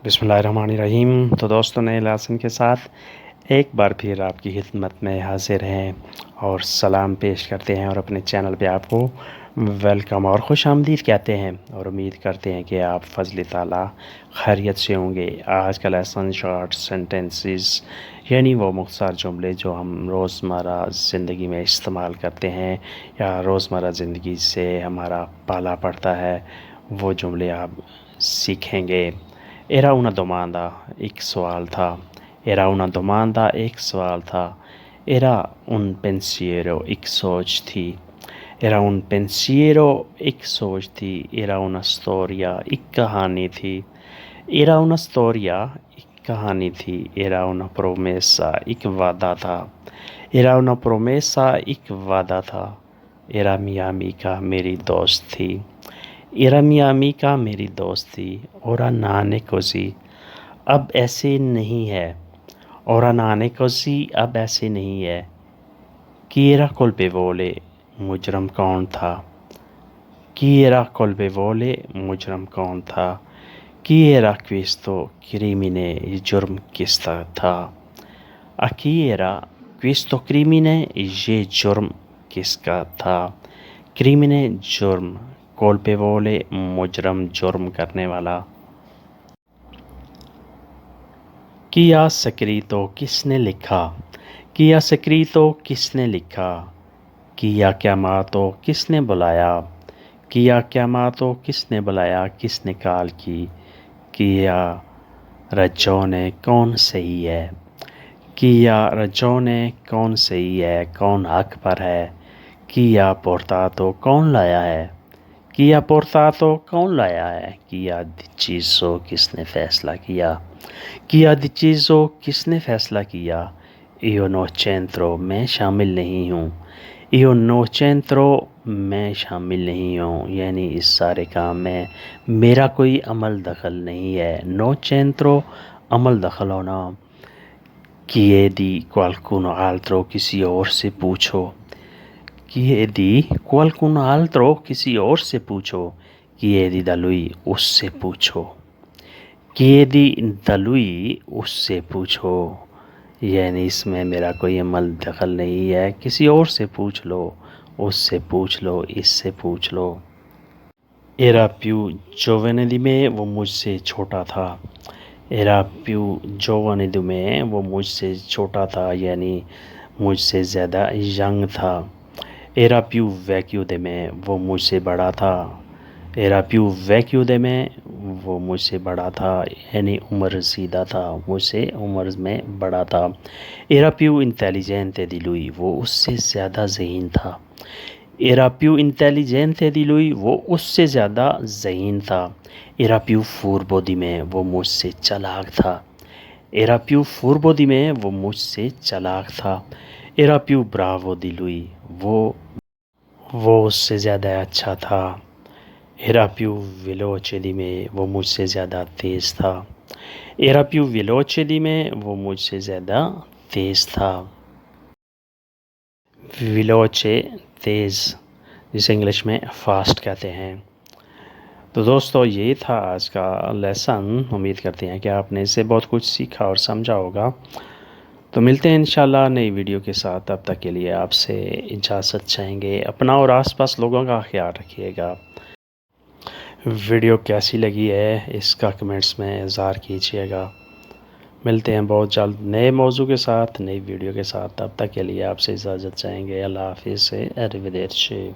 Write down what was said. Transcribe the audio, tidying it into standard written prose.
بسم اللہ الرحمن الرحیم۔ تو دوستوں نئے لیسن کے ساتھ ایک بار پھر آپ کی خدمت میں حاضر ہیں اور سلام پیش کرتے ہیں اور اپنے چینل پہ آپ کو ویلکم اور خوش آمدید کہتے ہیں اور امید کرتے ہیں کہ آپ فضل تعالیٰ خیریت سے ہوں گے۔ آج کا لیسن شارٹ سینٹنسز یعنی وہ مختصر جملے جو ہم روزمرہ زندگی میں استعمال کرتے ہیں یا روزمرہ زندگی سے ہمارا پالا پڑتا ہے، وہ جملے آپ سیکھیں گے۔ Era una domanda، ایک سوال تھا۔ Era una domanda، ایک سوال تھا۔ Era un pensiero، ایک سوچ تھی۔ Era un pensiero، ایک سوچ تھی۔ Era una storia، ایک کہانی تھی۔ Era una storia، ایک کہانی تھی۔ Era una promessa، ایک وعدہ تھا۔ Era una promessa، ایک وعدہ تھا۔ Era mia amica، میری دوست تھی۔ Era mia amica، میری دوست تھی۔ Ora non è così، اب ایسے نہیں ہے۔ Ora non è così، اب ایسے نہیں ہے۔ Chi era colpevole، مجرم کون تھا۔ Chi era colpevole، مجرم کون تھا۔ Chi era questo crimine، یہ جرم کس کا تھا۔ A chi era questo crimine، یہ جرم کس کا تھا۔ Crimine، جرم۔ colpevole، مجرم، جرم کرنے والا۔ Chi ha scritto، کس نے لکھا۔ Chi ha scritto، کس نے لکھا۔ Chi ha chiamato، کس نے بلایا۔ Chi ha chiamato، کس نے بلایا، کس نے کال کی۔ Chi ha ragione، کون صحیح ہے۔ Chi ha ragione، کون صحیح ہے، کون حق پر ہے۔ Chi ha portato، کون لایا ہے۔ Chi ha portato، کون لایا ہے۔ Chi ha deciso، کس نے فیصلہ کیا۔ Chi ha deciso، کس نے فیصلہ کیا۔ Io non c'entro، میں شامل نہیں ہوں۔ Io non c'entro، میں شامل نہیں ہوں، یعنی اس سارے کام میں میرا کوئی عمل دخل نہیں ہے۔ No c'entro، عمل دخل ہونا۔ Chiedi qualcun altro، کسی اور سے پوچھو۔ Chiedi qualcun altro، کسی اور سے پوچھو۔ Chiedi da lui، اس سے پوچھو۔ Chiedi da lui، اس سے پوچھو، یعنی اس میں میرا کوئی عمل دخل نہیں ہے، کسی اور سے پوچھ لو، اس سے پوچھ لو، اس سے پوچھ لو۔ Era più giovane di me، وہ مجھ سے چھوٹا تھا۔ Era più giovane di me، وہ مجھ سے چھوٹا تھا، یعنی مجھ سے زیادہ ینگ تھا۔ Era più vecchio di me، وہ مجھ سے بڑا تھا۔ Era più vecchio di me، وہ مجھ سے بڑا تھا، یعنی عمر رسیدہ تھا، مجھ سے عمر میں بڑا تھا۔ Era più intelligente di lui، وہ اس سے زیادہ ذہین تھا۔ Era più intelligente di lui، وہ اس سے زیادہ ذہین تھا۔ Era più furbo di me، وہ مجھ سے چالاک تھا۔ Era più furbo di me، وہ مجھ سے چالاک تھا۔ Era più bravo di lui، وہ اس سے زیادہ اچھا تھا۔ Era più veloce di me، وہ مجھ سے زیادہ تیز تھا۔ Era più veloce di me، وہ مجھ سے زیادہ تیز تھا۔ Veloce، تیز، جسے انگلش میں فاسٹ کہتے ہیں۔ تو دوستو یہ تھا آج کا لیسن، امید کرتے ہیں کہ آپ نے اس سے بہت کچھ سیکھا اور سمجھا ہوگا۔ تو ملتے ہیں انشاءاللہ نئی ویڈیو کے ساتھ، تب تک کے لیے آپ سے اجازت چاہیں گے۔ اپنا اور آس پاس لوگوں کا خیال رکھیے گا۔ ویڈیو کیسی لگی ہے اس کا کمنٹس میں اظہار کیجیے گا۔ ملتے ہیں بہت جلد نئے موضوع کے ساتھ، نئی ویڈیو کے ساتھ، تب تک کے لیے آپ سے اجازت چاہیں گے۔ اللہ حافظ سے، arrivederci۔